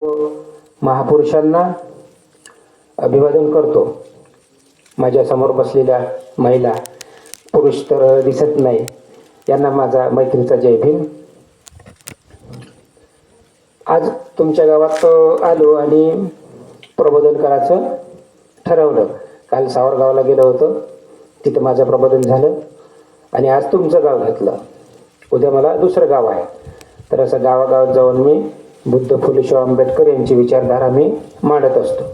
महापुरुषांना अभिवादन करतो. माझ्या समोर बसलेल्या महिला, पुरुष तर दिसत नाही, यांना माझा मैत्रीचा जय भीम. आज तुमच्या गावात आलो आणि प्रबोधन करायचं ठरवलं. काल सावरगावला गेलो होतो, तिथं माझं प्रबोधन झालं आणि आज तुमचं गाव घेतलं. उद्या मला दुसरं गाव आहे. तर असं गावागावात जाऊन मी बुद्ध फुले शाहू आंबेडकर यांची विचारधारा मी मांडत असतो.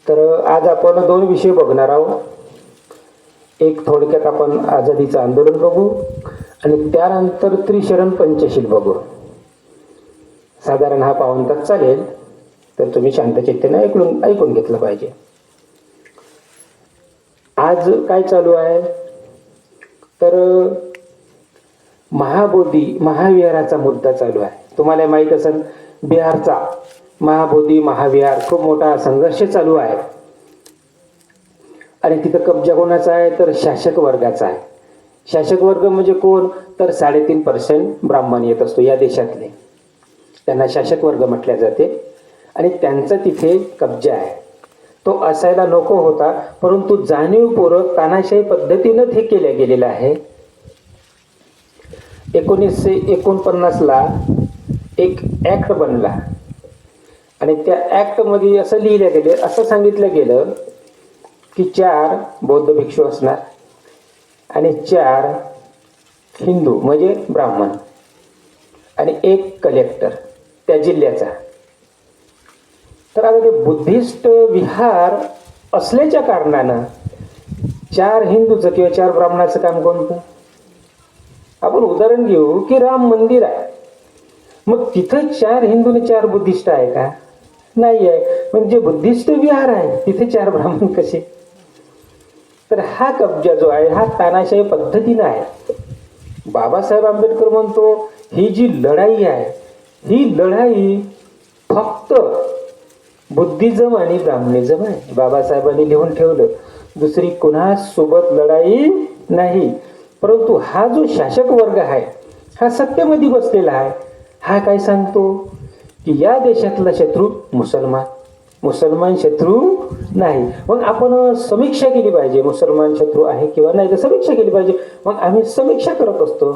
तर आज आपण दोन विषय बघणार आहोत. एक थोडक्यात आपण आझादीचं आंदोलन बघू आणि त्यानंतर त्रिशरण पंचशील बघू. साधारण हा पाऊण तास चालेल, तर तुम्ही शांतचित्तेने ऐकून घेतलं पाहिजे. आज काय चालू आहे तर महाबोधी महाविहाराचा मुद्दा चालू आहे. तुम्हाला माहित असेल, बिहारचा महाबोधी महाविहार खूप मोठा संघर्ष चालू आहे आणि तिथं कब्जा कोणाचा आहे तर शासक वर्गाचा आहे. शासक वर्ग म्हणजे कोण तर 3.5% ब्राह्मण येत असतो या देशातले, त्यांना शासक वर्ग म्हटले जाते आणि त्यांचा तिथे कब्जा आहे. तो असायला नको होता, परंतु जाणीवपूर्वक तानाशाही पद्धतीनं हे केलं गेलेलं आहे. 1949ला एक ऍक्ट बनला आणि त्या ऍक्ट मध्ये असं लिहिलं गेलं, असं सांगितलं गेलं की 4 बौद्ध भिक्षू असणार आणि 4 हिंदू म्हणजे ब्राह्मण आणि 1 कलेक्टर त्या जिल्ह्याचा. तर आता ते बुद्धिस्ट विहार असल्याच्या कारणानं 4 हिंदूचं किंवा 4 ब्राह्मणाचं काम कोणतं? आपण उदाहरण घेऊ की राम मंदिर आहे, मग तिथं 4 हिंदू आणि 4 बुद्धिस्ट आहे का? नाही आहे. म्हणजे बुद्धिस्ट विहार आहे, तिथे 4 ब्राह्मण कसे? तर हा कब्जा जो आहे हा तानाशाही पद्धतीनं आहे. बाबासाहेब आंबेडकर म्हणतो ही जी लढाई आहे, ही लढाई फक्त बुद्धिझम आणि ब्राह्मणिझम आहे. बाबासाहेबांनी लिहून ठेवलं, दुसरी कुणासोबत लढाई नाही. परंतु हा जो शासक वर्ग आहे हा सत्तेमध्ये बसलेला आहे. हा काय सांगतो की या देशातला शत्रू मुसलमान, मुसलमान शत्रू नाही. मग आपण समीक्षा केली पाहिजे, मुसलमान शत्रू आहे किंवा नाही, तर समीक्षा केली पाहिजे. मग आम्ही समीक्षा करत असतो.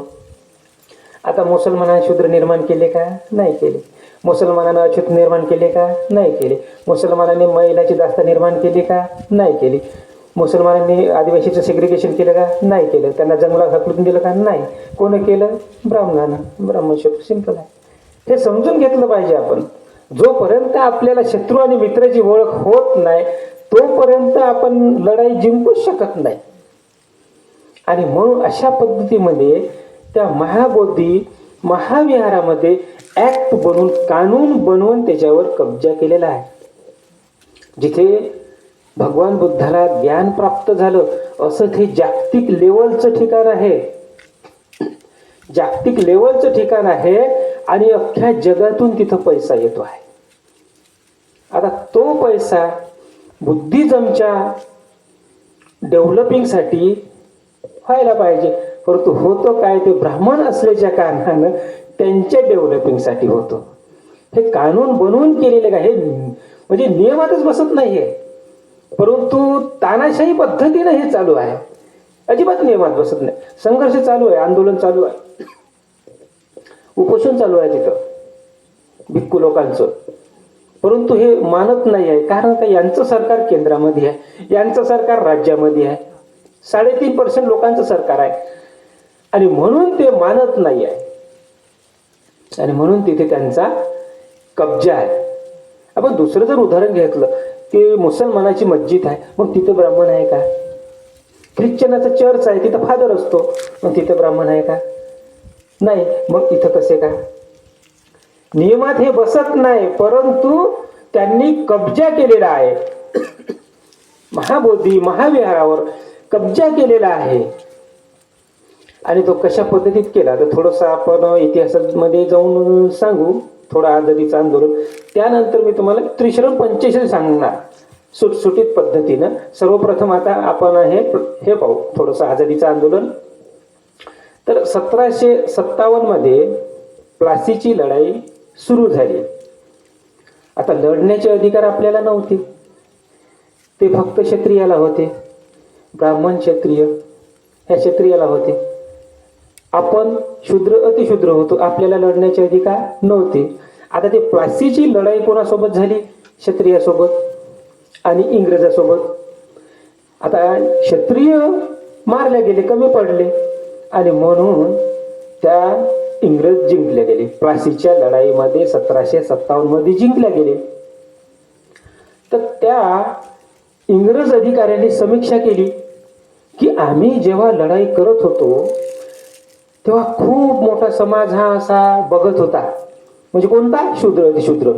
आता मुसलमानांना शूद्र निर्माण केले का? नाही केले. मुसलमानांना अछूत निर्माण केले का? नाही केले. मुसलमानांनी महिलाची दास्त निर्माण केली का? नाही केली. मुसलमानांनी आदिवासीचं सेग्रिगेशन केलं का? नाही केलं. त्यांना जंगलात हकलून दिलं का? नाही. कोण केलं? ब्राह्मणानं. ब्राह्मण शत्रू सिंपल आहे. हे समजून घेतलं पाहिजे आपण. जोपर्यंत आपल्याला शत्रू आणि मित्राची ओळख होत नाही तोपर्यंत आपण लढाई जिंकूच शकत नाही. आणि म्हणून अशा पद्धतीमध्ये त्या महाबोधी महाविहारामध्ये ऍक्ट बनवून, कानून बनवून त्याच्यावर कब्जा केलेला आहे. जिथे भगवान बुद्धाला ज्ञान प्राप्त झालं असं ते जागतिक लेवलचं ठिकाण आहे. जागतिक लेवलचं ठिकाण आहे आणि अख्ख्या जगातून तिथं पैसा येतो आहे. आता तो पैसा बुद्धिझमच्या डेव्हलपिंगसाठी व्हायला पाहिजे, परंतु होतो काय, ते ब्राह्मण असल्याच्या कारणानं त्यांच्या डेव्हलपिंगसाठी होतो. हे कानून बनवून केलेले का, हे म्हणजे नियमातच बसत नाहीये, परंतु तानाशाही पद्धतीने हे चालू आहे. अजिबात नियमात बसत नाही. संघर्ष चालू आहे, आंदोलन चालू आहे, उपोषण चालू आहे तिथं भिक्खू लोकांचं, परंतु हे मानत नाही आहे. कारण का, यांचं सरकार केंद्रामध्ये आहे, यांचं सरकार राज्यामध्ये आहे, 3.5% लोकांचं सरकार आहे आणि म्हणून ते मानत नाही आहे आणि म्हणून तिथे त्यांचा कब्जा आहे. आपण दुसरं जर उदाहरण घेतलं की मुसलमानाची मस्जिद आहे, मग तिथे ब्राह्मण आहे का? ख्रिश्चनाचा चर्च आहे, तिथं फादर असतो, मग तिथे ब्राह्मण आहे का? नाही. मग इथं कसे का? नियमात हे बसत नाही, परंतु त्यांनी कब्जा केलेला आहे. महाबोधी महाविहारावर कब्जा केलेला आहे आणि तो कशा पद्धतीत केला तर थोडंसं आपण इतिहासामध्ये जाऊन सांगू, थोडं आझादीचं आंदोलन. त्यानंतर मी तुम्हाला त्रिशरण पंचशील सांगणार सुटसुटीत पद्धतीनं. सर्वप्रथम आता आपण हे पाहू थोडंसं आझादीचं आंदोलन. तर 1757 मध्ये प्लासीची लढाई सुरू झाली. आता लढण्याचे अधिकार आपल्याला नव्हते, ते फक्त क्षत्रियाला होते. ब्राह्मण क्षत्रिय ह्या क्षत्रियाला होते. आपण शूद्र अतिशूद्र होतो, आपल्याला लढण्याचे अधिकार नव्हते. आता ते प्लासीची लढाई कोणासोबत झाली? क्षत्रियासोबत आणि इंग्रजासोबत. आता क्षत्रिय मारले गेले, कमी पडले आणि म्हणून त्या इंग्रज जिंकले गेले. प्लासीच्या लढाईमध्ये 1757 मध्ये जिंकले गेले. तर त्या इंग्रज अधिकाऱ्यांनी समीक्षा केली की आम्ही जेव्हा लढाई करत होतो तेव्हा खूप मोठा समाज हा असा बघत होता. म्हणजे कोणता? शूद्र अतिशूद्र.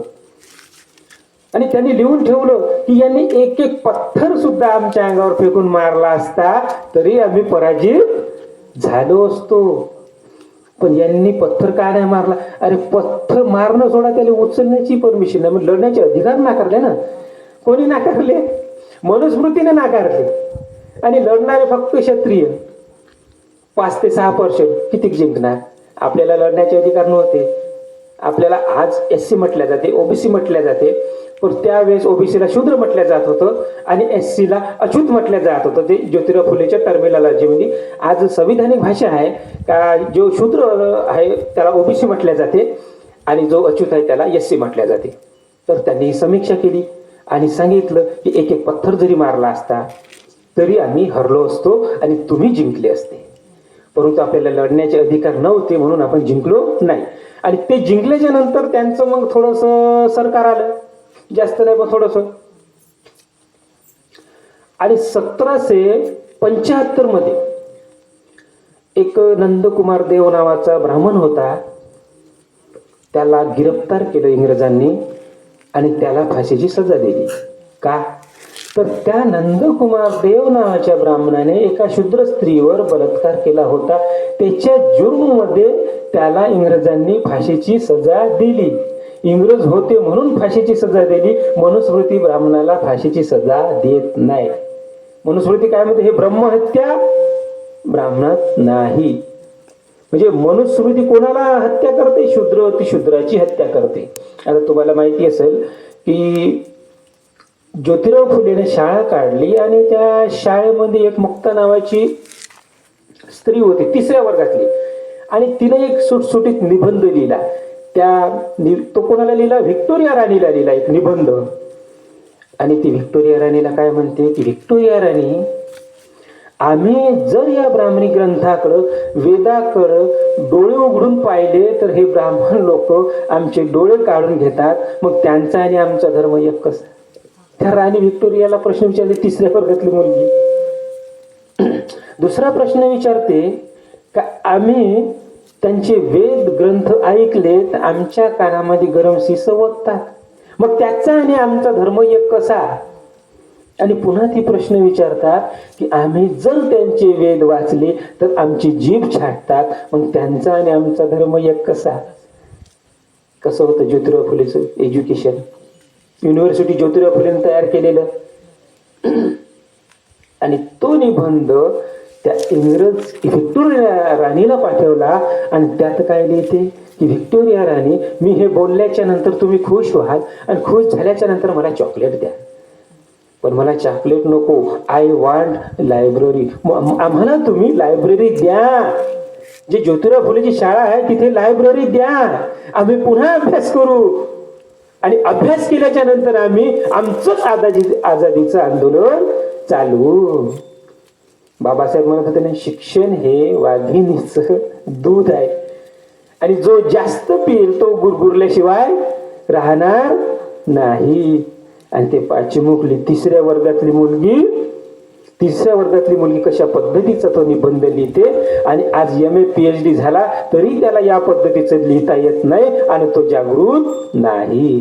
आणि त्यांनी लिहून ठेवलं की यांनी एक एक पत्थर सुद्धा आमच्या अंगावर फेकून मारला असता तरी आम्ही पराजित झालो असतो. पण यांनी पत्थर का नाही मारला? अरे पत्थर मारणं सोडा, त्याला उचलण्याची परमिशन नाही. मग लढण्याचे अधिकार नाकारले ना. कोणी नाकारले? मनुस्मृतीने नाकारले. आणि लढणारे फक्त क्षत्रिय 5 ते 6%. किती जिंकणार? आपल्याला लढण्याचे अधिकार नव्हते. आपल्याला आज SC म्हटल्या जाते, OBC म्हटल्या जाते, पण त्यावेळेस OBCला शूद्र म्हटलं जात होतं आणि SCला अछूत म्हटलं जात होतं. ते ज्योतिराव फुलेच्या टर्मिनॉलॉजीमध्ये आज संविधानिक भाषा आहे का जो शूद्र आहे त्याला OBC म्हटल्या जाते आणि जो अछूत आहे त्याला SC म्हटल्या जाते. तर त्यांनी समीक्षा केली आणि सांगितलं की एक एक पत्थर जरी मारला असता तरी आम्ही हरलो असतो आणि तुम्ही जिंकले असते. परंतु आपल्याला लढण्याचे अधिकार नव्हते म्हणून आपण जिंकलो नाही. आणि ते जिंकल्याच्या नंतर त्यांचं मग थोडंसं सरकार आलं, जास्त नाही पण थोडंसं. आणि 1775 मध्ये एक नंदकुमार देव नावाचा ब्राह्मण होता, त्याला गिरफ्तार केलं इंग्रजांनी आणि त्याला फाशीची सजा दिली. का? तर त्या नंदकुमार देव नावाच्या ब्राह्मणाने एका शूद्र स्त्रीवर बलात्कार केला होता. त्याच्या जुर्ममध्ये त्याला इंग्रजांनी फाशीची सजा दिली. इंग्रज होते म्हणून फाशीची सजा दिली. मनुस्मृती ब्राह्मणाला फाशीची सजा देत नाही. मनुस्मृती काय म्हणते? हे ब्रह्महत्या ब्राह्मणात नाही. म्हणजे मनुस्मृती कोणाला हत्या करते? शूद्र अतिशूद्राची हत्या करते. आता तुम्हाला माहिती असेल की ज्योतिराव फुलेने शाळा काढली आणि त्या शाळेमध्ये एक मुक्ता नावाची स्त्री होती 3ऱ्या वर्गातली, आणि तिने एक सुटसुटीत निबंध लिहिला. तो कोणाला लिहिला? व्हिक्टोरिया राणीला लिहिला एक निबंध. आणि ती व्हिक्टोरिया राणीला काय म्हणते की व्हिक्टोरिया राणी, आम्ही जर या ब्राह्मणी ग्रंथाकडं वेदाकडं डोळे उघडून पाहिले तर हे ब्राह्मण लोक आमचे डोळे काढून घेतात. मग त्यांचा आणि आमचा धर्म एक कसा? त्या राणी व्हिक्टोरियाला प्रश्न विचारले, 3ऱ्या वर्गातली मुलगी. दुसरा प्रश्न विचारते का आम्ही त्यांचे वेद ग्रंथ ऐकलेत, आमच्या कानामध्ये गरम शिस ओततात, मग त्याचा आणि आमचा धर्म एक कसा? आणि पुन्हा ती प्रश्न विचारतात की आम्ही जर त्यांचे वेद वाचले तर आमची जीभ छाटतात, मग त्यांचा आणि आमचा धर्म एक कसा? कसं होतं ज्योतिराव फुलेचं एज्युकेशन? युनिव्हर्सिटी ज्योतिराव फुलेने तयार केलेलं. आणि तो निबंध त्या इंग्रज व्हिक्टोरिया राणीला पाठवला आणि त्यात काय लिहिते की व्हिक्टोरिया राणी, मी हे बोलल्याच्या नंतर तुम्ही खुश व्हाल आणि खुश झाल्याच्या नंतर मला चॉकलेट द्या. पण मला चॉकलेट नको, आय वॉन्ट लायब्ररी. आम्हाला तुम्ही लायब्ररी द्या. जे ज्योतिराव फुलेची शाळा आहे तिथे लायब्ररी द्या, आम्ही पुन्हा अभ्यास करू. आणि अभ्यास केल्याच्या नंतर आम्ही आमचंच आझादीचं आंदोलन चालवू. बाबासाहेब म्हणत होते ना, शिक्षण हे वाघिणीचं दूध आहे आणि जो जास्त पिईल तो गुरगुरल्याशिवाय राहणार नाही. आणि ते पाचमुखली 3ऱ्या वर्गातली मुलगी कशा पद्धतीचा तो निबंध लिहिते. आणि आज MA PhD झाला तरी त्याला या पद्धतीचं लिहिता येत नाही आणि तो जागृत नाही.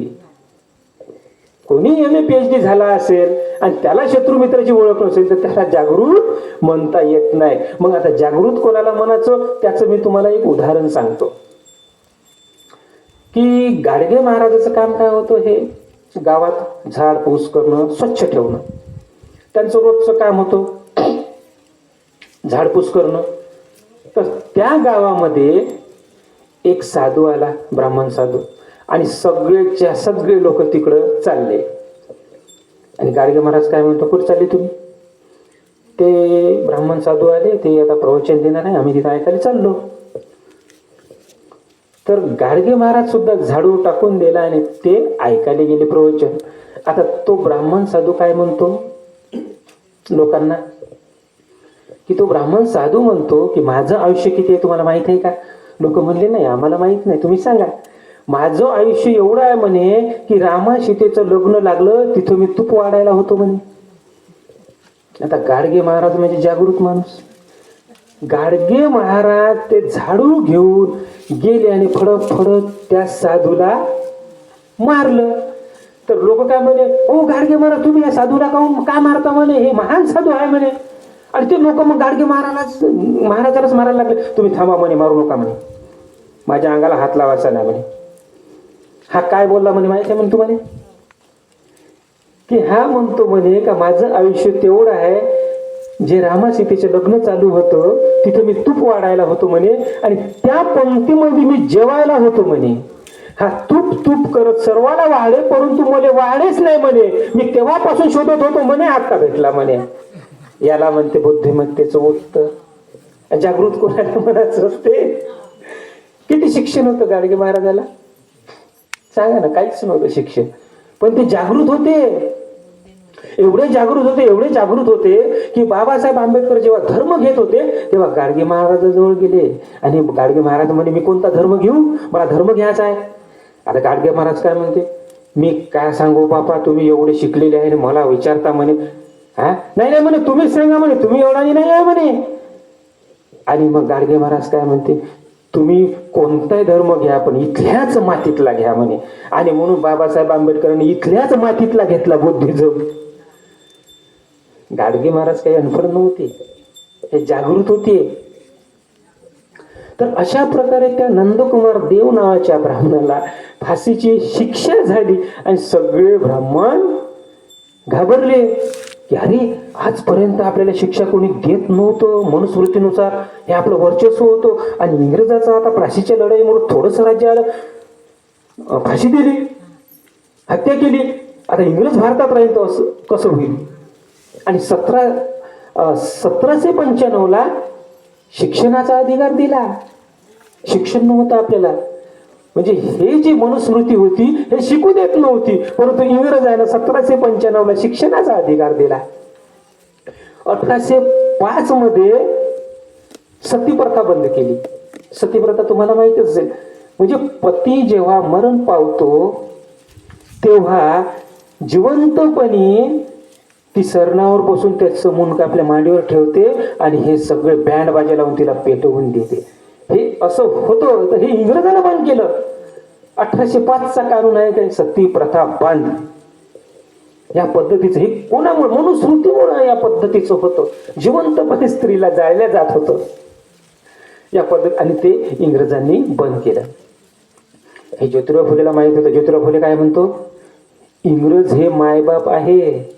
कोणी MA PhD झाला असेल आणि त्याला शत्रू मित्राची ओळख नसेल तर त्याला जागृत म्हणता येत नाही. मग आता जागृत कोणाला म्हणायचं त्याचं मी तुम्हाला एक उदाहरण सांगतो की गाडगे महाराजाचं काम काय होतं? हे गावात झाडपूस करणं, स्वच्छ ठेवणं, त्यांचं रोजचं काम होतं झाडपूस करणं. तर त्या गावामध्ये एक साधू आला, ब्राह्मण साधू, आणि सगळेच्या सगळे लोक तिकडं चालले. आणि गाडगे महाराज काय म्हणतो, कुठे चालले तुम्ही? ते ब्राह्मण साधू आले, ते आता प्रवचन देणार आहे, आम्ही तिथं ऐकायला चाललो. तर गाडगे महाराज सुद्धा झाडू टाकून दिला आणि ते ऐकायला गेले प्रवचन. आता तो ब्राह्मण साधू काय म्हणतो लोकांना, की तो ब्राह्मण साधू म्हणतो की माझं आयुष्य किती आहे तुम्हाला माहित आहे का? लोक म्हणले नाही, आम्हाला माहित नाही, तुम्ही सांगा. माझं आयुष्य एवढं आहे म्हणे की रामा सीतेचं लग्न लागलं तिथं मी तूप वाढायला होतो म्हणे. आता गाडगे महाराज म्हणजे जागृत माणूस. गाडगे महाराज ते झाडू घेऊन गेले आणि फडक फडक त्या साधूला मारलं. तर लोक काय म्हणे, ओ गाडगे महाराज तुम्ही या साधूला का मारता म्हणे, हे महान साधू आहे म्हणे. आणि ते लोक मग गाडगे महाराजालाच मारायला लागले. तुम्ही थांबा म्हणे, मारू नका म्हणे, माझ्या अंगाला हात लावायचा नाही म्हणे. हा काय बोलला म्हणे माहिती आहे म्हणे तुम्हाला, की हा म्हणतो म्हणे का माझं आयुष्य तेवढं आहे, जे रामा सीतेचे लग्न चालू होतं तिथं मी तूप वाढायला होतो म्हणे आणि त्या पंक्तीमध्ये मी जेवायला होतो म्हणे. हा तूप तूप करत सर्वाला वाढे, परंतु मला वाढेच नाही म्हणे. मी तेव्हापासून शोधत होतो म्हणे, आता भेटला म्हणे. याला म्हणते बुद्धिमत्तेचं उत्तर. जागृत कोणाला म्हणायचं असते. किती शिक्षण होतं गाडगे महाराजाला सांगा ना? काहीच नव्हतं शिक्षण, पण ते जागृत होते. एवढे जागृत होते की बाबासाहेब आंबेडकर जेव्हा धर्म घेत होते तेव्हा गाडगे महाराजाजवळ गेले आणि गाडगे महाराज म्हणे, मी कोणता धर्म घेऊ, मला धर्म घ्यायचा आहे. आता गाडगे महाराज काय म्हणते, मी काय सांगू बापा, तुम्ही एवढे शिकलेले आहे मला विचारता म्हणे. हा नाही म्हणे, तुम्हीच सांगा म्हणे, तुम्ही एवढा नाही आहे म्हणे. आणि मग गाडगे महाराज काय म्हणते, तुम्ही कोणताही धर्म घ्या पण इथल्याच मातीतला घ्या म्हणे. आणि म्हणून बाबासाहेब आंबेडकरांनी इथल्याच मातीतला घेतला बुद्धिझम. गाडगे महाराज काही अनफड नव्हते, हे जागृत होते. तर अशा प्रकारे त्या नंदकुमार देव नावाच्या ब्राह्मणाला फाशीची शिक्षा झाली आणि सगळे ब्राह्मण घाबरले की अरे आजपर्यंत आपल्याला शिक्षा कोणी देत नव्हतं, मनुस्मृतीनुसार हे आपलं वर्चस्व होतं आणि इंग्रजाचा आता फाशीच्या लढाईमुळे थोडस राज्य आलं, फाशी दिली, हत्या केली. आता इंग्रज भारतात राहील तर असं कसं होईल? आणि 1795 शिक्षणाचा अधिकार दिला. शिक्षण नव्हतं आपल्याला, म्हणजे हे जी मनुस्मृती होती हे शिकू देत नव्हती, परंतु इंग्रजांना 1795 शिक्षणाचा अधिकार दिला. 1805 मध्ये सतीप्रथा बंद केली. सतीप्रथा तुम्हाला माहितच असेल, म्हणजे पती जेव्हा मरण पावतो तेव्हा जिवंतपणी ती सरणावर बसून त्याचं मुंडकं आपल्या मांडीवर ठेवते आणि हे सगळे बँड बाजा लावून तिला पेटवून देते. हे असं होतं, तर हे इंग्रजांना बंद केलं. 1805 कानून आहे काय, सती प्रथा बंद. या पद्धतीचं हे कोणामुळे, मनुस्मृतीमुळे या पद्धतीचं होतं. जिवंतपणे स्त्रीला जाळल्या जात होतं या पद्धत, आणि ते इंग्रजांनी बंद केलं. हे ज्योतिराव फुलेला माहित होतं. ज्योतिराव फुले काय म्हणतो, इंग्रज हे मायबाप आहे,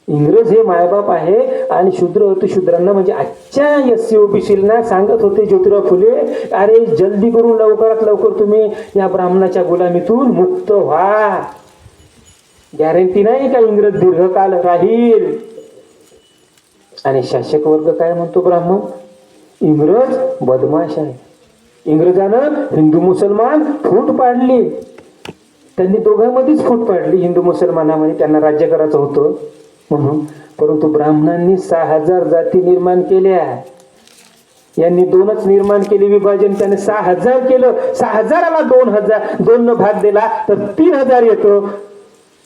इंग्रज हे मायबाप आहे. आणि शूद्र अतिशूद्रांना म्हणजे आजच्या SC-OBCना सांगत होते ज्योतिराव फुले, अरे जल्दी करून लवकरात लवकर तुम्ही या ब्राह्मणाच्या गुलामीतून मुक्त व्हा. गॅरंटी नाही का इंग्रज दीर्घकाल राहील. आणि शासक वर्ग काय म्हणतो, ब्राह्मण, इंग्रज बदमाश आहे. इंग्रजानं हिंदू मुसलमान फूट पाडली, त्यांनी दोघांमध्येच फूट पाडली हिंदू मुसलमानामध्ये, त्यांना राज्य करायचं होतं म्हणून. परंतु ब्राह्मणांनी 6000 जाती निर्माण केल्या, यांनी 2च निर्माण केले विभाजन, त्याने 6000 केलं. 6000ला 2 भाग दिला तर 3000 येतो.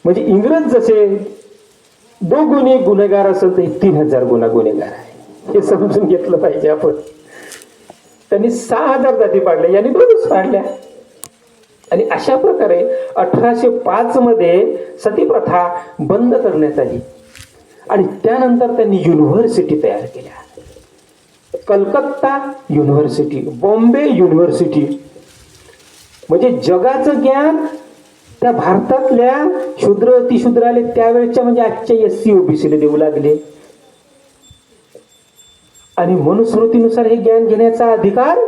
म्हणजे इंग्रज जसे 2 गुन्हे गुन्हेगार असेल तर 3000 गुन्हेगार आहे, हे समजून घेतलं पाहिजे आपण. त्यांनी 6000 जाती पाडल्या, यांनी 2च पाडल्या. आणि अशा प्रकारे 1805 मध्ये सतीप्रथा बंद करण्यात आली. आणि त्यानंतर त्यांनी युनिव्हर्सिटी तयार केल्या. कलकत्ता युनिव्हर्सिटी, बॉम्बे युनिव्हर्सिटी, म्हणजे जगाचं ज्ञान त्या भारतातल्या शूद्र अतिशूद्राले त्यावेळेच्या म्हणजे आजच्या SC-OBCला देऊ लागले. आणि मनुस्मृतीनुसार हे ज्ञान घेण्याचा अधिकार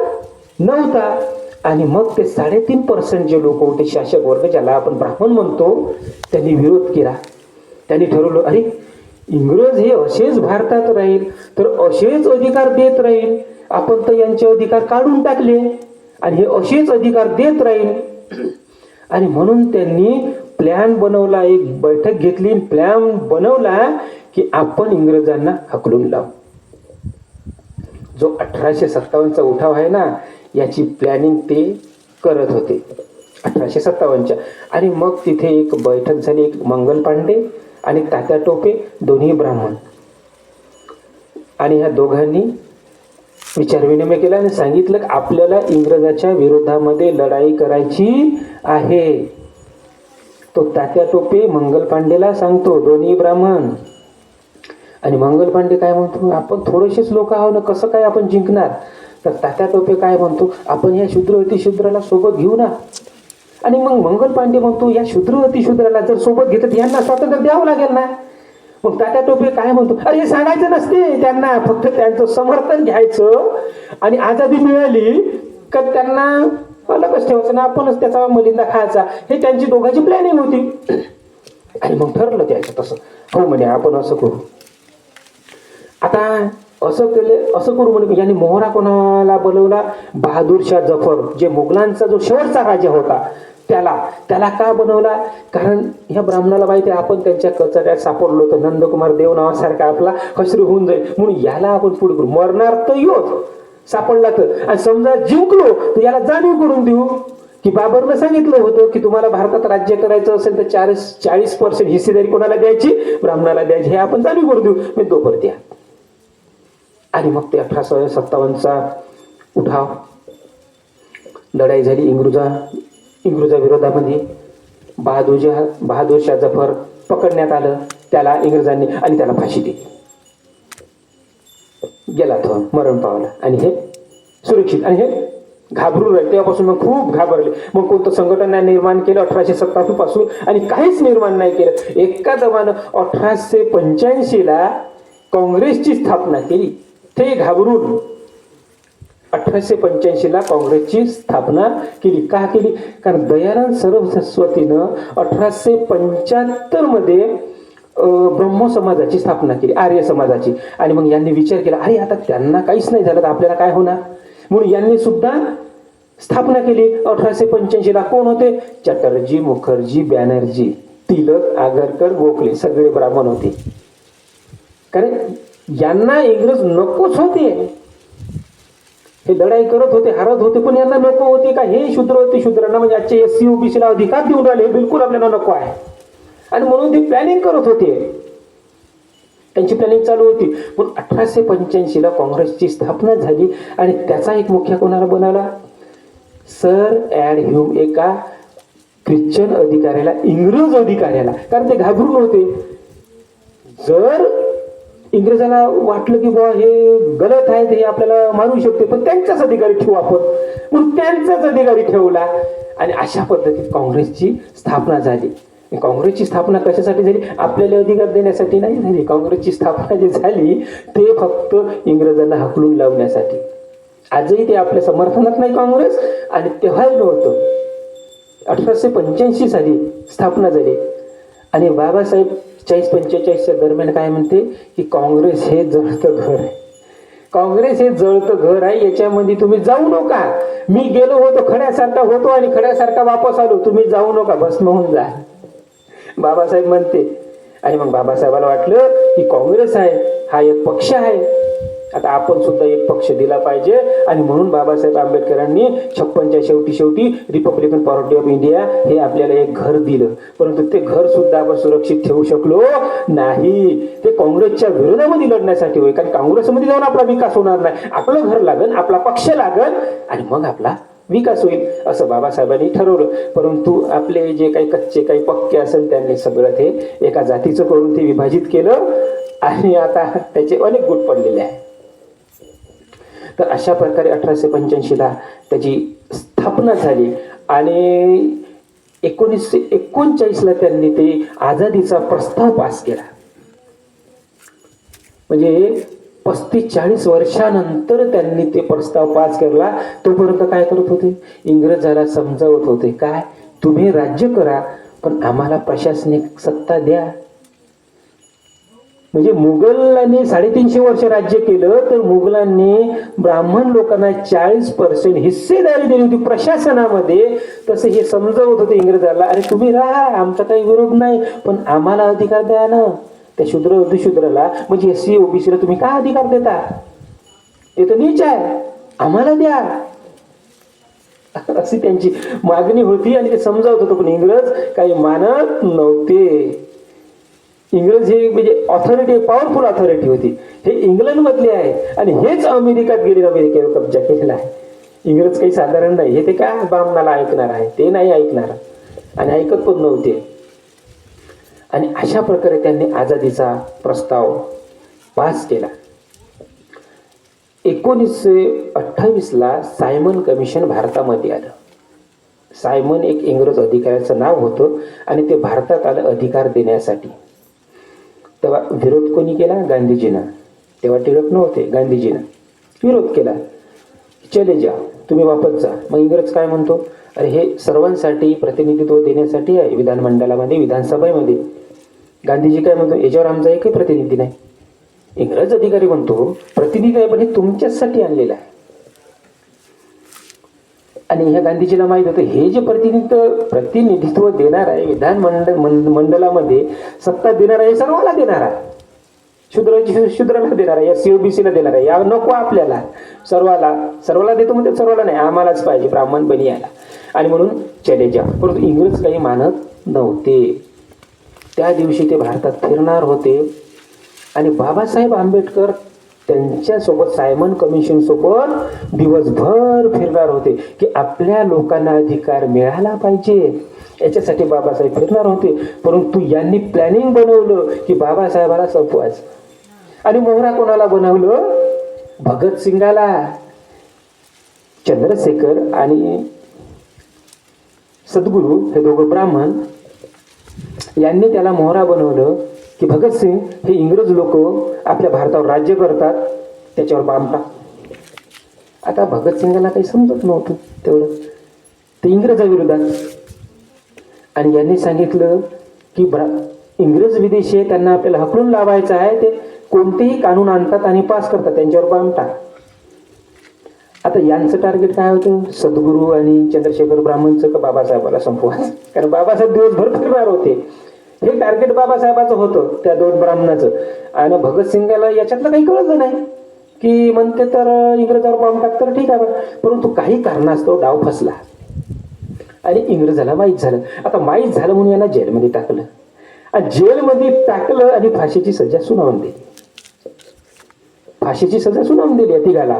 नव्हता. आणि मग ते 3.5% जे लोक होते शासक वर्ग, ज्याला आपण ब्राह्मण म्हणतो, त्यांनी विरोध केला. त्यांनी ठरवलं, अरे इंग्रज हे असेच भारतात राहील तर असेच अधिकार देत राहील, आपण तर यांचे अधिकार काढून टाकले आणि हे असेच अधिकार देत राहील. आणि म्हणून त्यांनी प्लॅन बनवला, एक बैठक घेतली, प्लॅन बनवला की आपण इंग्रजांना हकलून लावू. जो 1857चा उठाव आहे ना, याची प्लॅनिंग ते करत होते 1857च्या. आणि मग तिथे एक बैठक झाली, एक मंगल पांडे आणि तात्या टोपे, दोन्ही ब्राह्मण, आणि ह्या दोघांनी विचारविनिमय केला आणि सांगितलं की आपल्याला इंग्रजाच्या विरोधामध्ये लढाई करायची आहे. तो तात्या टोपे मंगल पांडेला सांगतो, दोन्ही ब्राह्मण. आणि मंगल पांडे काय म्हणतो, आपण थोडेसेच लोक आहो ना, कसं काय आपण जिंकणार. तर तात्या टोपे काय म्हणतो, आपण या शूद्र अतिशूद्राला सोबत घेऊ ना. आणि मग मंगल पांडे म्हणतो, या शूद्र अतिशूद्राला जर सोबत घेतात यांना स्वातंत्र्य द्यावं लागेल ना. मग तात्या टोपे काय म्हणतो, अरे हे सांगायचं नसते त्यांना, फक्त त्यांचं समर्थन घ्यायचं आणि आझादी मिळाली का त्यांना अलगच ठेवायचं ना, आपणच त्याचा मलिंदा खायचा. हे त्यांची दोघांची प्लॅनिंग होती. आणि मग ठरलं त्याचं तसं, हो म्हणे आपण असं करू. आता असं केले, असं करू म्हणे. यांनी मोहरा कोणाला बोलवला, बहादूर शाह जफर, जे मुघलांचा जो शेवटचा राजा होता त्याला का बनवला, कारण ह्या ब्राह्मणाला माहिती आहे आपण त्यांच्या कचऱ्यात सापडलो तर नंदकुमार देव नावासारखा आपला हसरू होऊन जाईल, म्हणून याला आपण पुढे करू. मरणार तर योच सापडला तर, आणि समजा जिंकलो तर याला जाणीव करून देऊ की बाबरनं सांगितलं होतं की तुम्हाला भारतात राज्य करायचं असेल तर 40% हिस्सेदारी कोणाला द्यायची, ब्राह्मणाला द्यायची, हे आपण जाणीव करून देऊ. मी तो परत या. आणि मग ते 1857चा उठाव, लढाई झाली इंग्रजा विरोधामध्ये. बहादूर शाह जफर पकडण्यात आलं, त्याला इंग्रजांनी, आणि त्याला फाशी दिली. गेला तो, मरण पावला. आणि हे सुरक्षित, आणि हे घाबरून राहिले. तेव्हापासून मग खूप घाबरले. मग कोणतं संघटन नाही निर्माण केलं 1887 पासून, आणि काहीच निर्माण नाही केलं. एका दमानं 1885ला काँग्रेसची स्थापना केली. ते घाबरून 1885ला काँग्रेसची स्थापना केली. का केली, कारण दयानंद सरस्वतीनं 1875 मध्ये ब्रह्म समाजाची स्थापना केली, आर्य समाजाची. आणि मग यांनी विचार केला, अरे आता त्यांना काहीच नाही झालं तर आपल्याला काय होणार, म्हणून यांनी सुद्धा स्थापना केली 1885ला. कोण होते, चटर्जी, मुखर्जी, बॅनर्जी, तिलक, आगरकर, गोखले, सगळे ब्राह्मण होते. कारण यांना इंग्रज नकोच होते. हे लढाई करत होते, हारत होते, पण यांना नको होते का हे शूद्रांना, म्हणजे आजचे SC OBC ला अधिकार देऊन राहिले, हे बिलकुल आपल्याला नको आहे. आणि म्हणून ते प्लॅनिंग करत होते, त्यांची प्लॅनिंग चालू होती. पण 1885ला काँग्रेसची स्थापना झाली. आणि त्याचा एक मुख्य कोणाला बनवला, सर ॲड ह्यूम, एका ख्रिश्चन अधिकाऱ्याला, इंग्रज अधिकाऱ्याला. कारण ते घाबरून होते. जर इंग्रजांना वाटलं की बुवा हे गलत आहे, हे आपल्याला मारू शकते, पण त्यांचाच अधिकारी ठेवू आपण, म्हणून त्यांचाच अधिकारी ठेवला. आणि अशा पद्धतीत काँग्रेसची स्थापना झाली. काँग्रेसची स्थापना कशासाठी झाली, आपल्याला अधिकार देण्यासाठी नाही झाली. काँग्रेसची स्थापना जी झाली ते फक्त इंग्रजांना हकलून लावण्यासाठी. आजही ते आपल्या समर्थनात नाही काँग्रेस, आणि तेव्हाही नव्हतं. 1885 साली स्थापना झाली. आणि बाबासाहेब 40-45च्या दरम्यान काय म्हणते की काँग्रेस हे जळतं घर आहे, काँग्रेस हे जळतं घर आहे, याच्यामध्ये तुम्ही जाऊ नका. मी गेलो होतो, खड्यासारखा होतो आणि खड्यासारखा वापस आलो, तुम्ही जाऊ नका, भस्म होऊन जा, बाबासाहेब म्हणते. आणि मग बाबासाहेबाला वाटलं की काँग्रेस आहे हा एक पक्ष आहे, आता आपण सुद्धा एक पक्ष दिला पाहिजे. आणि म्हणून बाबासाहेब आंबेडकरांनी 56च्या शेवटी रिपब्लिकन पार्टी ऑफ इंडिया हे आपल्याला एक घर दिलं. परंतु ते घर सुद्धा आपण सुरक्षित ठेवू शकलो नाही. ते काँग्रेसच्या विरोधामध्ये लढण्यासाठी होय, कारण काँग्रेसमध्ये जाऊन आपला विकास होणार नाही. आपलं घर लागन, आपला पक्ष लागन, आणि मग आपला विकास होईल, असं बाबासाहेबांनी ठरवलं. परंतु आपले जे काही कच्चे काही पक्के असेल त्यांनी सगळं ते एका जातीचं करून ते विभाजित केलं. आणि आता त्याचे अनेक गुट पडलेले आहे. तर अशा प्रकारे 1885ला त्याची स्थापना झाली. आणि 1939ला त्यांनी ते आझादीचा प्रस्ताव पास केला. म्हणजे 35-40 वर्षानंतर त्यांनी ते प्रस्ताव पास केला. तोपर्यंत काय करत होते? इंग्रजाला समजावत होते. काय? तुम्ही राज्य करा, पण आम्हाला प्रशासनिक सत्ता द्या. म्हणजे मुघलांनी 350 वर्ष राज्य केलं, तर मुघलांनी ब्राह्मण लोकांना 40% हिस्सेदारी दिली होती प्रशासनामध्ये. तसं हे समजावत होते इंग्रजाला, अरे तुम्ही राहा, आमचा काही विरोध नाही, पण आम्हाला अधिकार द्या ना. त्या शूद्र अतिशूद्राला, म्हणजे SC OBC ला तुम्ही काय अधिकार देता? ते तर नीच आहे, आम्हाला द्या, अशी त्यांची मागणी होती. आणि ते समजावत होतं, पण इंग्रज काही मानत नव्हते. इंग्रज हे म्हणजे ऑथॉरिटी, पॉवरफुल ऑथॉरिटी होती. हे इंग्लंड मधले आहे आणि हेच अमेरिकेत गेले, अमेरिकेवर कब्जा केलेला आहे. इंग्रज काही साधारण नाही. हे ते काय बामणाला ऐकणार आहे? ते नाही ऐकणार, आणि ऐकत पण नव्हते. आणि अशा प्रकारे त्यांनी आझादीचा प्रस्ताव पास केला. 1928 ला सायमन कमिशन भारतामध्ये आलं. सायमन एक इंग्रज अधिकाऱ्याचं नाव होतं, आणि ते भारतात आलं अधिकार देण्यासाठी. तेव्हा विरोध कोणी केला? गांधीजींना. तेव्हा टिळक नव्हते, गांधीजींना विरोध केला. चले जा, तुम्ही वापस जा. मग इंग्रज काय म्हणतो? अरे हे सर्वांसाठी प्रतिनिधित्व देण्यासाठी आहे, विधानमंडळामध्ये, विधानसभेमध्ये. गांधीजी काय म्हणतो? याच्यावर आमचा एकही प्रतिनिधी नाही. इंग्रज अधिकारी म्हणतो प्रतिनिधी आहे, पण हे तुमच्यासाठी आणलेलं आहे. आणि ह्या गांधीजीला माहित होतं, हे जे प्रतिनिधित्व देणार आहे, मंडळामध्ये सत्ता देणार आहे, सर्वांना देणार आहे. शूद्राला देणार आहे, SC OBC ला देणार आहे. या नको आपल्याला, सर्वाला देतो म्हणजे सर्वाला नाही, आम्हालाच पाहिजे ब्राह्मण बनी याला. आणि म्हणून चले जा. परंतु इंग्रज काही मानत नव्हते. त्या दिवशी ते भारतात फिरणार होते, आणि बाबासाहेब आंबेडकर त्यांच्यासोबत सायमन कमिशन सोबत दिवसभर फिरणार होते, की आपल्या लोकांना अधिकार मिळाला पाहिजे, याच्यासाठी बाबासाहेब फिरणार होते. परंतु यांनी प्लॅनिंग बनवलं की बाबासाहेबाला संपवायचं. आणि मोहरा कोणाला बनवलं? भगतसिंगाला. चंद्रशेखर आणि सद्गुरू हे दोघं ब्राह्मण, यांनी त्याला मोहरा बनवलं की भगतसिंग हे इंग्रज लोक आपल्या भारतावर राज्य करतात, त्याच्यावर बाम टाक. आता भगतसिंगाला काही समजत नव्हतं तेवढं, ते इंग्रजाविरोधात. आणि यांनी सांगितलं की इंग्रज विदेशी आहे, त्यांना आपल्याला हकलून लावायचं आहे, ते कोणतेही कानून आणतात आणि पास करतात, त्यांच्यावर बाम टाक. आता यांचं टार्गेट काय होतं? सद्गुरू आणि चंद्रशेखर ब्राह्मणचं का बाबासाहेबाला संपवायचं? कारण बाबासाहेब दिवसभर फिरणार होते. हे टार्गेट बाबासाहेबाचं होतं, त्या 2 ब्राह्मणाचं. आणि भगतसिंगाला याच्यातलं काही कळलं नाही, की म्हणते तर इंग्रजावर बॉम्ब टाक तर ठीक आहे. परंतु काही कारणास्तव डाव फसला आणि इंग्रजाला माहीत झालं. आता माहीत झालं म्हणून यांना जेलमध्ये टाकलं, आणि जेलमध्ये टाकलं आणि फाशीची सजा सुनावून दिली. फाशीची सजा सुनावून दिली तिघाला.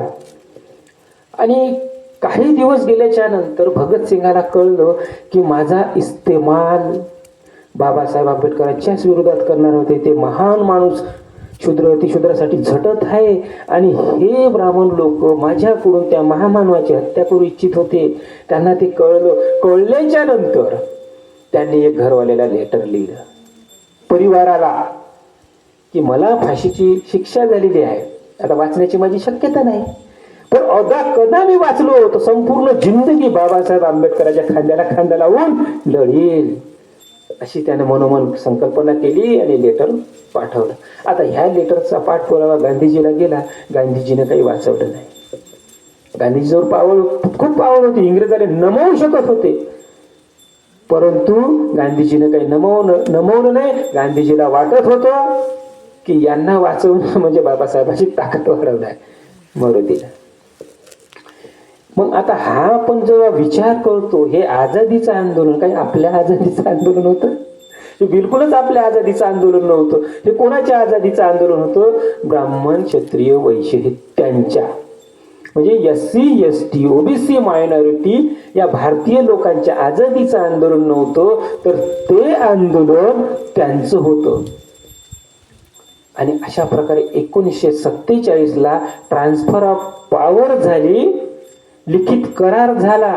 आणि काही दिवस गेल्याच्या नंतर भगतसिंगाला कळलं की माझा इस्तेमाल बाबासाहेब आंबेडकरांच्याच विरोधात करणार होते. ते महान माणूस शूद्र अतिशूद्रासाठी झटत आहे, आणि हे ब्राह्मण लोक माझ्याकडून त्या महामानवाची हत्या करू इच्छित होते. त्यांना ते कळलं. कळल्याच्या नंतर त्यांनी एक घरवाल्याला लेटर लिहिलं परिवाराला, की मला फाशीची शिक्षा झालेली आहे, आता वाचण्याची माझी शक्यता नाही, पण अदा कदा मी वाचलो तर संपूर्ण जिंदगी बाबासाहेब आंबेडकरांच्या खांद्याला खांदा लावून लढेल, अशी त्याने मनोमन संकल्पना केली आणि लेटर पाठवलं. आता ह्या लेटरचा पाठपुरावा गांधीजीला गेला. गांधीजीने काही वाचवलं नाही. गांधीजीवर खूप पावळ होती, इंग्रजाने नमवू शकत होते, परंतु गांधीजीने काही नमवलं नाही. गांधीजीला वाटत होतं की यांना वाचवणं म्हणजे बाबासाहेबांची ताकद वाढवणार, मरू दिला. मग आता हा आपण जेव्हा विचार करतो, हे आझादीचं आंदोलन काही आपल्या आझादीचं आंदोलन होतं? हे बिलकुलच आपल्या आझादीचं आंदोलन नव्हतं. हे कोणाच्या आझादीचं आंदोलन होतं? ब्राह्मण, क्षत्रिय, वैश्य त्यांच्या, म्हणजे SC ST OBC मायनॉरिटी या भारतीय लोकांच्या आझादीचं आंदोलन नव्हतं, तर ते आंदोलन त्यांचं होतं. आणि अशा प्रकारे 1947 ला ट्रान्सफर ऑफ पॉवर झाली, लिखित करार झाला,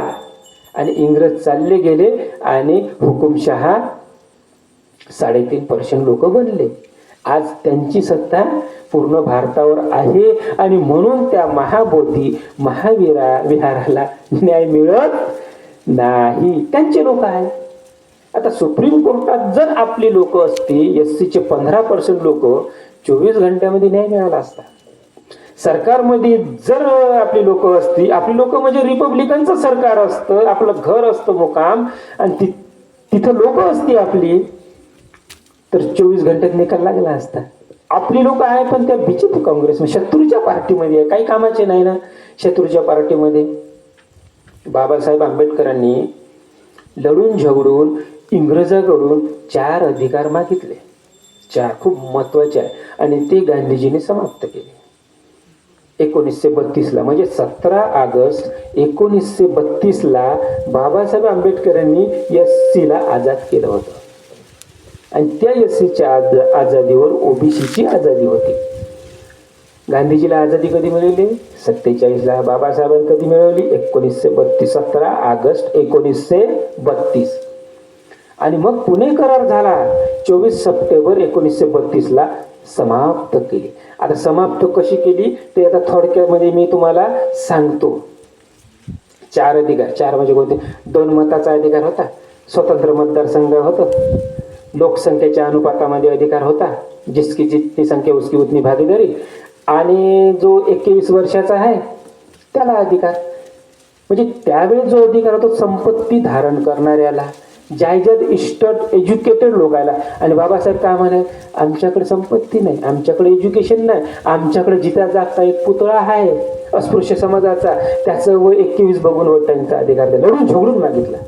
आणि इंग्रज चालले गेले, आणि हुकुमशहा 3.5% लोक बनले. आज त्यांची सत्ता पूर्ण भारतावर आहे आणि म्हणून त्या महाबोधी विहाराला न्याय मिळत नाही. त्यांचे लोक आहे. आता सुप्रीम कोर्टात जर आपली लोक असती, एससीचे 15% लोक, 24 घंट्यामध्ये न्याय मिळाला असता. सरकारमध्ये जर आपली लोक असती, आपली लोक म्हणजे रिपब्लिकनचं सरकार असतं, आपलं घर असतं मुकाम, आणि तिथं लोक असती आपली, तर 24 घंट्यात निकाल लागला असता. आपली लोक आहे पण त्या बीजेपी काँग्रेस शत्रूच्या पार्टीमध्ये आहे, काही कामाचे नाही ना. शत्रूच्या पार्टीमध्ये बाबासाहेब आंबेडकरांनी लढून झगडून इंग्रजाकडून 4 अधिकार मागितले. 4 खूप महत्वाचे आहे आणि ते गांधीजींनी समाप्त केले 1932 ला. म्हणजे 17 ऑगस्ट 1932 ला बाबासाहेब आंबेडकरांनी एससीला आझाद केलं होतं. आणि त्या एससीच्या आझादीवर ओबीसीची आझादी होती. गांधीजीला आझादी कधी मिळाली? 47 ला. बाबासाहेबांनी कधी मिळवली? 1932, 17 ऑगस्ट 1932. आणि मग पुणे करार झाला 24 सप्टेंबर 1932 ला समाप्त केली. आता समाप्त कशी केली ते आता थोडक्यामध्ये मी तुम्हाला सांगतो. 4 अधिकार, 4 म्हणजे कोणते? 2 मताचा अधिकार होता, स्वतंत्र मतदारसंघ होतं, लोकसंख्येच्या अनुपातामध्ये अधिकार होता, जिसकी जितनी संख्या उसकी उतनी भागीदारी, आणि जो 21 वर्षाचा आहे त्याला अधिकार. म्हणजे त्यावेळेस जो अधिकार होतो संपत्ती धारण करणाऱ्याला, जायजाद इस्टेट एज्युकेटेड लोकायला. आणि बाबासाहेब काय म्हणे? आमच्याकडे संपत्ती नाही, आमच्याकडे एज्युकेशन नाही, आमच्याकडे जिता जागता एक पुतळा आहे अस्पृश्य समाजाचा, त्याचं वय 21 बघून वोटांचा अधिकार लढून झगडून मागितला.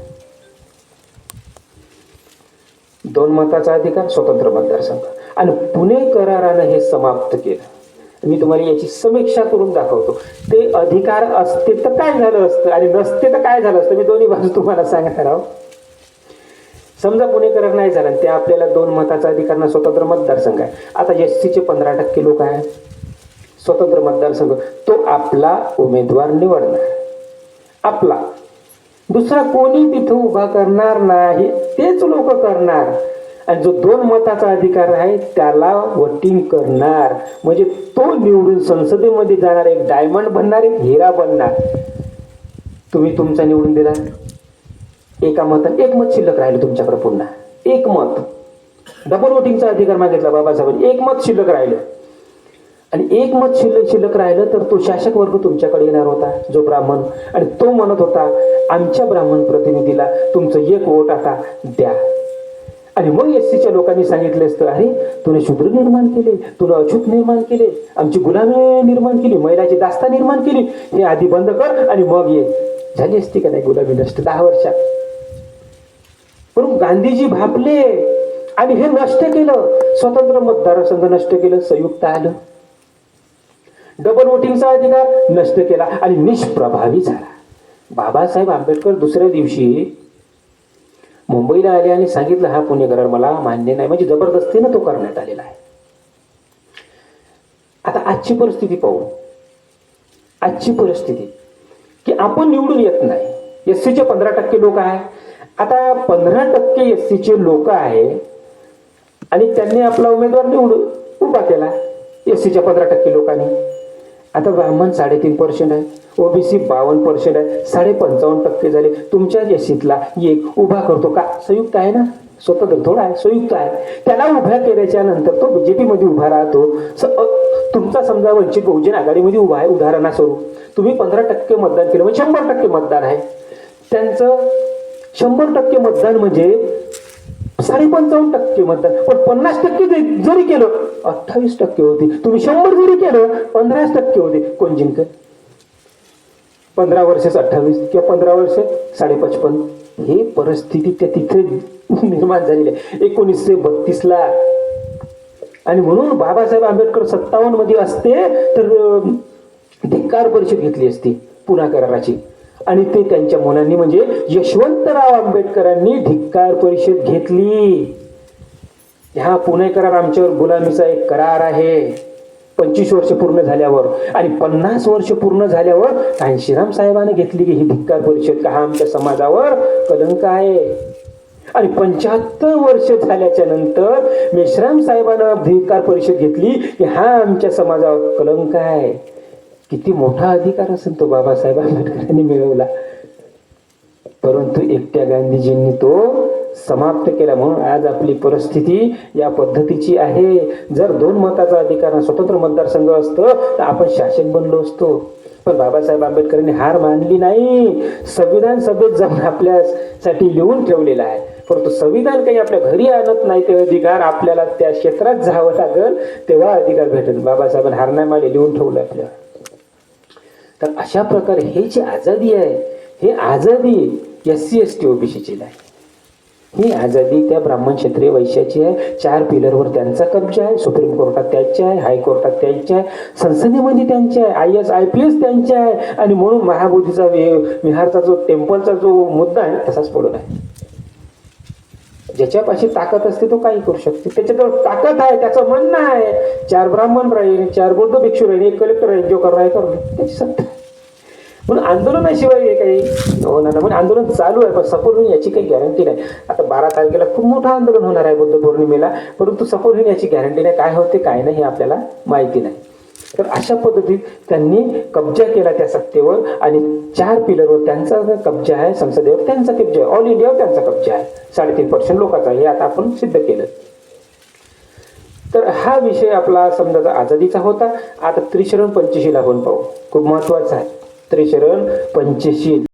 2 मताचा अधिकार, स्वतंत्र मतदारसंघ, आणि पुणे करारानं हे समाप्त केलं. मी तुम्हाला याची समीक्षा करून दाखवतो. ते अधिकार असते तर काय झालं असतं आणि नसते तर काय झालं असतं, मी दोन्ही बाजू तुम्हाला सांगणार आहोत. समजा पुणे करार नाही झाला, ते आपल्याला 2 मताचा अधिकार ना स्वतंत्र मतदारसंघ आहे. आता एससीचे 15% लोक आहेत, स्वतंत्र मतदारसंघ, तो आपला उमेदवार निवडणार, आपला, दुसरा कोणी तिथं उभा करणार नाही, तेच लोक करणार. आणि जो 2 मताचा अधिकार आहे त्याला वोटिंग करणार, म्हणजे तो निवडून संसदेमध्ये जाणार, एक डायमंड बनणार, एक हिरा बनणार. तुम्ही तुमचा निवडून दिला, एका मताने 1 मत शिल्लक राहिलं तुमच्याकडे, पुन्हा 1 मत, डबल वोटिंगचा अधिकार मागितला बाबासाहेबांनी, 1 मत शिल्लक राहिलं. आणि 1 मत शिल्लक राहिलं तर तो शासक वर्ग तुमच्याकडे येणार होता, जो ब्राह्मण, आणि तो म्हणत होता आमच्या ब्राह्मण प्रतिनिधीला तुमचं 1 वोट आता द्या. आणि मग एससीच्या लोकांनी सांगितले असतं, अरे तुने शूद्र निर्माण केले, तुला अछूत निर्माण केले, आमची गुलामी निर्माण केली, महिलाची दास्ता निर्माण केली, हे आधी बंद कर आणि मग ये. झाली असती का नाही गुलामी नष्ट 10 वर्षात? पण गांधीजी भापले आणि हे नष्ट केलं. स्वतंत्र मतदारसंघ नष्ट केलं, संयुक्त आलं, डबल वोटिंगचा अधिकार नष्ट केला आणि निष्प्रभावी झाला. बाबासाहेब आंबेडकर दुसऱ्या दिवशी मुंबईला आले आणि सांगितलं हा पुणे करार मला मान्य नाही, म्हणजे जबरदस्तीनं तो करण्यात आलेला आहे. आता आजची परिस्थिती पाहू. आजची परिस्थिती की आपण निवडून येत नाही. एससीचे 15% लोक आहे. आता 15% एससीचे लोक आहे आणि त्यांनी आपला उमेदवार निवडून उभा केला एससीच्या 15% लोकांनी. आता ब्राह्मण 3.5% आहे, ओबीसी 52% आहे, 55% झाले. तुमच्या एससीतला एक उभा करतो का? संयुक्त आहे ना, स्वतंत्र थोडा आहे, संयुक्त आहे. त्याला उभ्या केल्याच्या नंतर तो बीजेपी मध्ये उभा राहतो. तुमचा समजा वंचित बहुजन आघाडीमध्ये उभा आहे, उदाहरणास्वरूप तुम्ही 15% मतदान केलं म्हणजे 100% मतदान आहे. त्यांचं 100% मतदान म्हणजे 55% मतदान. पण 50% जरी केलं 28% होते. तुम्ही 100 जरी केलं 15% होते. कोण जिंकत? 15 वर्षात 28 किंवा 15 वर्षात 55. हे परिस्थिती त्या तिथे निर्माण झालेली आहे 1932 ला. आणि म्हणून बाबासाहेब आंबेडकर 57 मध्ये असते तर धिक्कार परिषद घेतली असती पुणे कराराची. आणि ते त्यांच्या मुलांनी म्हणजे यशवंतराव आंबेडकरांनी धिक्कार परिषद घेतली. हा पुणे करार आमच्यावर गुलामीचा एक करार आहे. 25 वर्ष पूर्ण झाल्यावर आणि 50 वर्ष पूर्ण झाल्यावर कांशीराम साहेबांनी घेतली की ही धिक्कार परिषद, का हा आमच्या समाजावर कलंक आहे. आणि 75 वर्ष झाल्याच्या नंतर मेश्राम साहेबांना अधिकार परिषद घेतली की हा आमच्या समाजावर कलंक आहे. किती मोठा अधिकार असेल तो बाबासाहेब आंबेडकरांनी मिळवला, परंतु एकट्या गांधीजींनी तो समाप्त केला. म्हणून आज आपली परिस्थिती या पद्धतीची आहे. जर 2 मताचा अधिकार स्वतंत्र मतदारसंघ असतं तर आपण शासक बनलो असतो. पण बाबासाहेब आंबेडकरांनी हार मानली नाही. संविधान सभेत जाऊन आपल्यासाठी लिहून ठेवलेला आहे, परंतु संविधान काही आपल्या घरी आणत नाही. ते अधिकार आपल्याला त्या क्षेत्रात जावं लागेल तेव्हा अधिकार भेटेल. बाबासाहेबांनी हार नाही मानली, लिहून ठेवलं आपल्याला. तर अशा प्रकारे हे जी आझादी आहे, हे आझादी SC ST OBCची नाही. ही आझादी त्या ब्राह्मण क्षत्रिय वैश्याची आहे. 4 पिलरवर त्यांचा कब्जा आहे. सुप्रीम कोर्टात त्यांचे आहे, हायकोर्टात त्यांचे आहे, संसदेमध्ये त्यांचे आहे, IAS IPS त्यांचे आहे. आणि म्हणून महाबोधीचा विहारचा जो टेम्पलचा जो मुद्दा आहे तसाच पडून आहे. ज्याच्यापाशी ताकद असते तो काही करू शकते. त्याच्याजवळ ताकद आहे, त्याचं म्हणणं आहे 4 ब्राह्मण राहील, 4 बौद्ध भिक्षू राहील, 1 कलेक्टर राहील, जो करणार आहे करू, त्याची सत्ता. म्हणून आंदोलनाशिवाय काही होणार नाही. म्हणजे आंदोलन चालू आहे, पण सफल होईल याची काही गॅरंटी नाही. आता 12 तारखेला खूप मोठं आंदोलन होणार आहे बुद्ध पौर्णिमेला, परंतु सफल होईल याची गॅरंटी नाही. काय होते काय नाही हे आपल्याला माहिती नाही. तर अशा पद्धतीत त्यांनी कब्जा केला त्या सत्तेवर आणि 4 पिलरवर त्यांचा कब्जा आहे, संसदेवर त्यांचा कब्जा आहे, ऑल इंडियावर त्यांचा कब्जा आहे, 3.5% लोकांचा. हे आता आपण सिद्ध केलं. तर हा विषय आपला समजा आझादीचा होता. आता त्रिशरण पंचशील आपण पाहू, खूप महत्वाचा आहे. त्रिशरण पंचशील